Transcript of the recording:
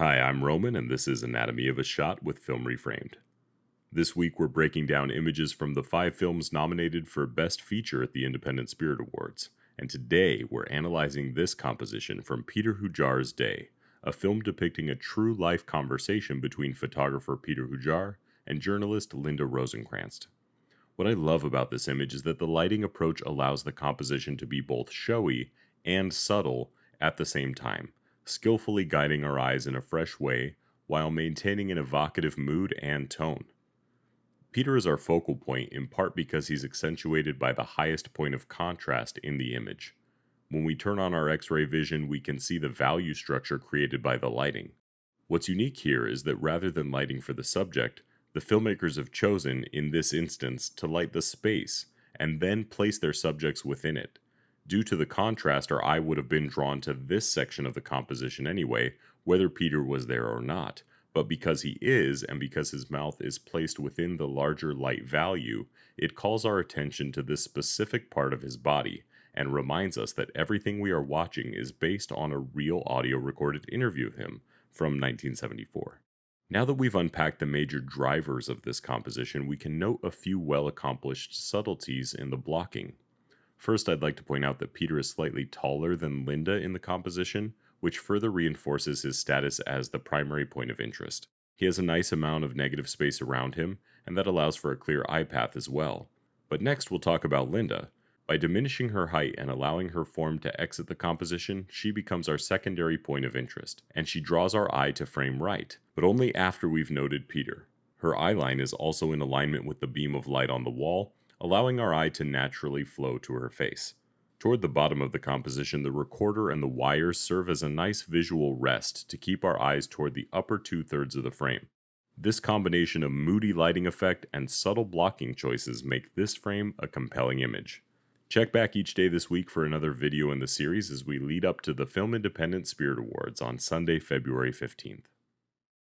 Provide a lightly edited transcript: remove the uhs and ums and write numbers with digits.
Hi, I'm Roman, and this is Anatomy of a Shot with Film Reframed. This week, we're breaking down images from the 5 films nominated for Best Feature at the Independent Spirit Awards. And today, we're analyzing this composition from Peter Hujar's Day, a film depicting a true life conversation between photographer Peter Hujar and journalist Linda Rosenkrantz. What I love about this image is that the lighting approach allows the composition to be both showy and subtle at the same time, skillfully guiding our eyes in a fresh way while maintaining an evocative mood and tone. Peter is our focal point in part because he's accentuated by the highest point of contrast in the image. When we turn on our X-ray vision, we can see the value structure created by the lighting. What's unique here is that rather than lighting for the subject, the filmmakers have chosen, in this instance, to light the space and then place their subjects within it. Due to the contrast, our eye would have been drawn to this section of the composition anyway, whether Peter was there or not. But because he is, and because his mouth is placed within the larger light value, it calls our attention to this specific part of his body, and reminds us that everything we are watching is based on a real audio recorded interview of him from 1974. Now that we've unpacked the major drivers of this composition, we can note a few well-accomplished subtleties in the blocking. First, I'd like to point out that Peter is slightly taller than Linda in the composition, which further reinforces his status as the primary point of interest. He has a nice amount of negative space around him, and that allows for a clear eye path as well. But next we'll talk about Linda. By diminishing her height and allowing her form to exit the composition, she becomes our secondary point of interest, and she draws our eye to frame right, but only after we've noted Peter. Her eye line is also in alignment with the beam of light on the wall, allowing our eye to naturally flow to her face. Toward the bottom of the composition, the recorder and the wires serve as a nice visual rest to keep our eyes toward the upper 2/3 of the frame. This combination of moody lighting effect and subtle blocking choices make this frame a compelling image. Check back each day this week for another video in the series as we lead up to the Film Independent Spirit Awards on Sunday, February 15th.